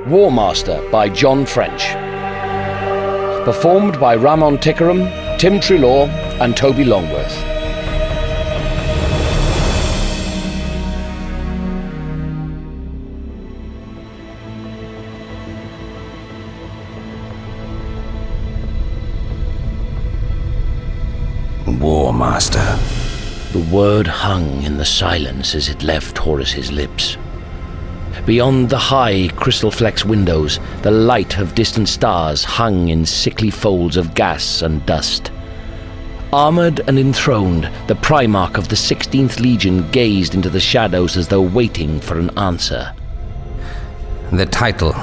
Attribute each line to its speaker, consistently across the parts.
Speaker 1: Warmaster by John French. Performed by Ramon Tickeram, Tim Trelaw and Toby Longworth.
Speaker 2: Warmaster.
Speaker 1: The word hung in the silence as it left Horace's lips. Beyond the high crystal-flecked windows, the light of distant stars hung in sickly folds of gas and dust. Armored and enthroned, the Primarch of the 16th Legion gazed into the shadows as though waiting for an answer.
Speaker 2: The title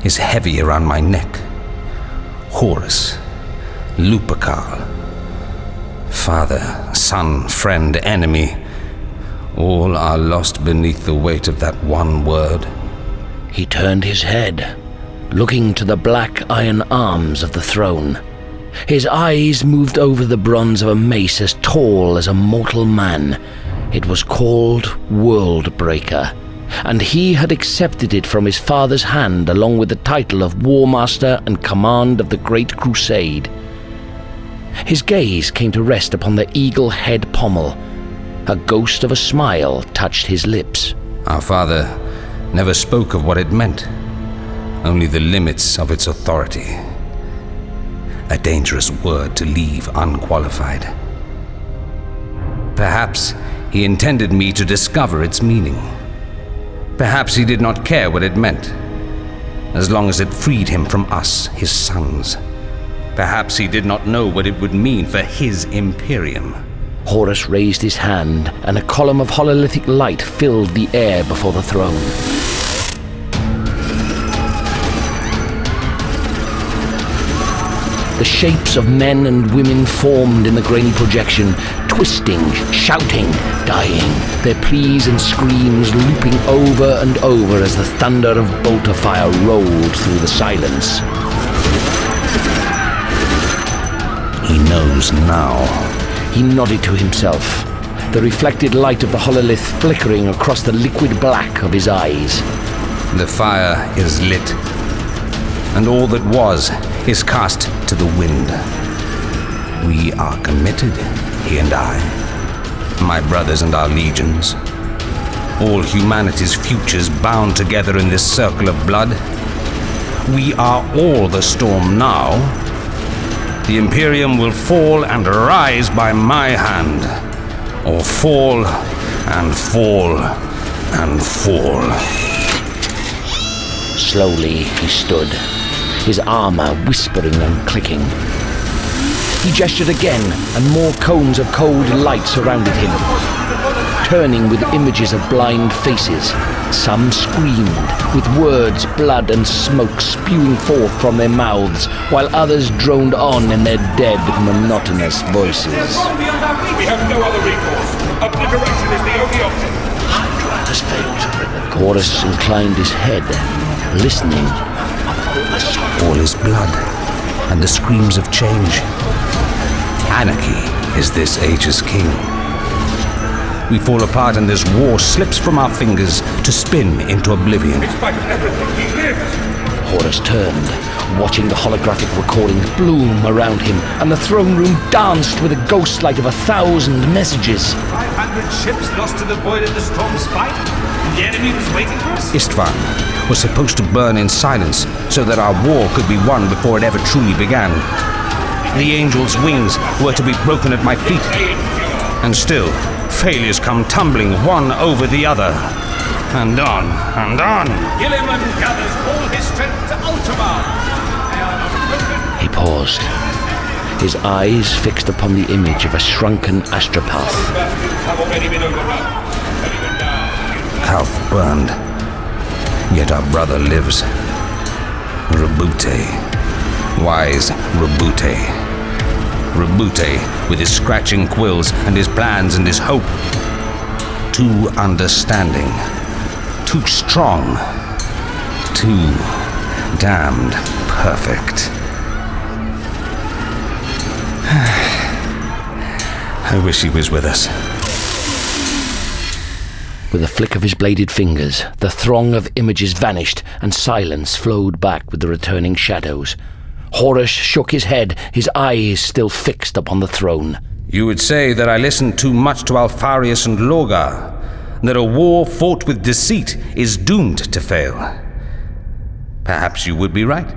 Speaker 2: is heavy around my neck. Horus, Lupercal. Father, son, friend, enemy, all are lost beneath the weight of that one word.
Speaker 1: He turned his head, looking to the black iron arms of the throne. His eyes moved over the bronze of a mace as tall as a mortal man. It was called Worldbreaker, and he had accepted it from his father's hand along with the title of Warmaster and command of the Great Crusade. His gaze came to rest upon the eagle head pommel. A ghost of a smile touched his lips.
Speaker 2: Our father never spoke of what it meant, only the limits of its authority. A dangerous word to leave unqualified. Perhaps he intended me to discover its meaning. Perhaps he did not care what it meant, as long as it freed him from us, his sons. Perhaps he did not know what it would mean for his Imperium.
Speaker 1: Horus raised his hand, and a column of hololithic light filled the air before the throne. The shapes of men and women formed in the grainy projection, twisting, shouting, dying, their pleas and screams looping over and over as the thunder of bolter fire rolled through the silence.
Speaker 2: He knows now.
Speaker 1: He nodded to himself, the reflected light of the hololith flickering across the liquid black of his eyes.
Speaker 2: The fire is lit, and all that was is cast to the wind. We are committed, he and I, my brothers and our legions, all humanity's futures bound together in this circle of blood. We are all the storm now. The Imperium will fall and rise by my hand, or fall and fall and fall.
Speaker 1: Slowly he stood, his armor whispering and clicking. He gestured again, and more cones of cold light surrounded him, turning with images of blind faces. Some screamed, with words, blood and smoke spewing forth from their mouths, while others droned on in their dead, monotonous voices.
Speaker 3: We have no other recourse. Obliteration is the only option.
Speaker 1: Hydra has failed to bring it. Horus inclined his head, listening.
Speaker 2: All is blood, and the screams of change. Anarchy is this age's king. We fall apart and this war slips from our fingers to spin into oblivion.
Speaker 3: In spite of everything, he lives!
Speaker 1: Horus turned, watching the holographic recordings bloom around him, and the throne room danced with a ghost light of 1,000 messages.
Speaker 3: 500 ships lost to the void at the storm's fight? The enemy was waiting for us?
Speaker 2: Istvan was supposed to burn in silence so that our war could be won before it ever truly began. The angel's wings were to be broken at my feet. And still, failures come tumbling one over the other. And on, and on.
Speaker 3: Gilliman gathers all his strength to Ultramar. They are not broken.
Speaker 1: He paused, his eyes fixed upon the image of a shrunken astropath.
Speaker 3: Bastards have already been overrun. Even now.
Speaker 2: Kalth burned, yet our brother lives. Rabute, wise Rabute. Rabute, with his scratching quills and his plans and his hope. Too understanding, too strong, too damned perfect. I wish he was with us.
Speaker 1: With a flick of his bladed fingers, the throng of images vanished and silence flowed back with the returning shadows. Horus shook his head, his eyes still fixed upon the throne.
Speaker 2: You would say that I listened too much to Alfarius and Lorgar, that a war fought with deceit is doomed to fail. Perhaps you would be right.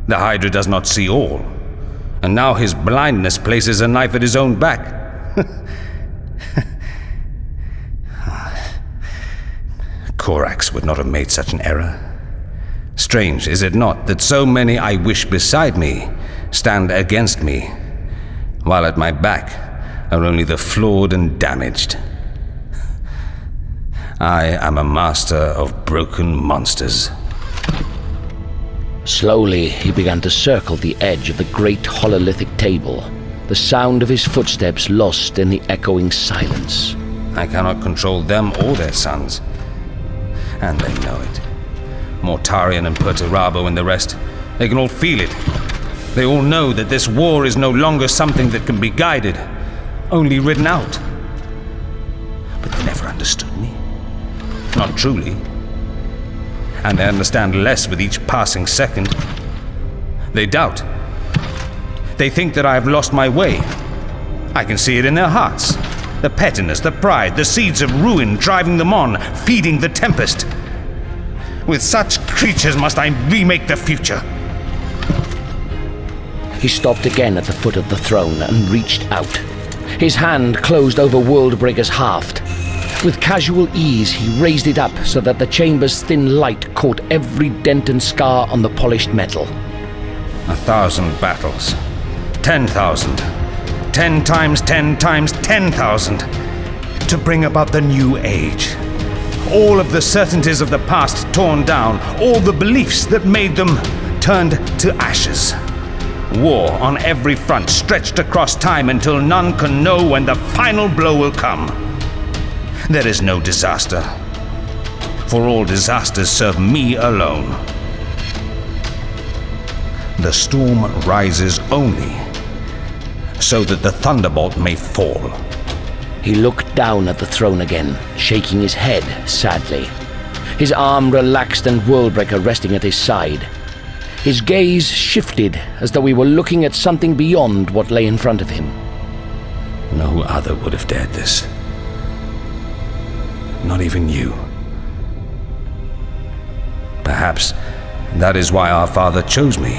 Speaker 2: The Hydra does not see all, and now his blindness places a knife at his own back. Korax would not have made such an error. Strange, is it not, that so many I wish beside me stand against me, while at my back are only the flawed and damaged. I am a master of broken monsters.
Speaker 1: Slowly, he began to circle the edge of the great hololithic table, the sound of his footsteps lost in the echoing silence.
Speaker 2: I cannot control them or their sons, and they know it. Mortarion and Perturabo and the rest, they can all feel it. They all know that this war is no longer something that can be guided, only ridden out. But they never understood me. Not truly. And they understand less with each passing second. They doubt. They think that I have lost my way. I can see it in their hearts. The pettiness, the pride, the seeds of ruin driving them on, feeding the tempest. With such creatures must I remake the future.
Speaker 1: He stopped again at the foot of the throne and reached out. His hand closed over Worldbreaker's haft. With casual ease, he raised it up so that the chamber's thin light caught every dent and scar on the polished metal.
Speaker 2: 1,000 battles. 10,000. 10 times 10 times 10,000. To bring about the new age. All of the certainties of the past torn down, all the beliefs that made them turned to ashes. War on every front, stretched across time until none can know when the final blow will come. There is no disaster, for all disasters serve me alone. The storm rises only so that the thunderbolt may fall.
Speaker 1: He looked down at the throne again, shaking his head sadly. His arm relaxed and Worldbreaker resting at his side. His gaze shifted as though he were looking at something beyond what lay in front of him.
Speaker 2: No other would have dared this. Not even you. Perhaps that is why our father chose me.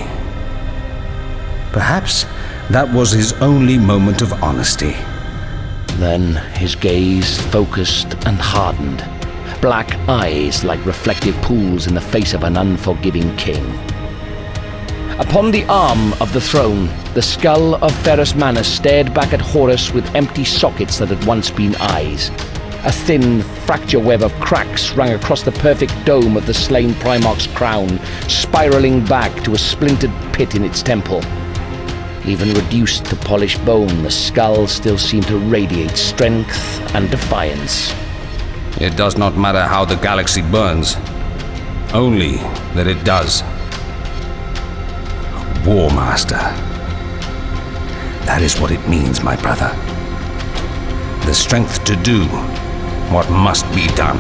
Speaker 2: Perhaps that was his only moment of honesty.
Speaker 1: Then his gaze focused and hardened, black eyes like reflective pools in the face of an unforgiving king. Upon the arm of the throne, the skull of Ferrus Manus stared back at Horus with empty sockets that had once been eyes. A thin, fracture web of cracks ran across the perfect dome of the slain Primarch's crown, spiraling back to a splintered pit in its temple. Even reduced to polished bone, the skull still seemed to radiate strength and defiance.
Speaker 2: It does not matter how the galaxy burns, only that it does. Warmaster. That is what it means, my brother. The strength to do what must be done.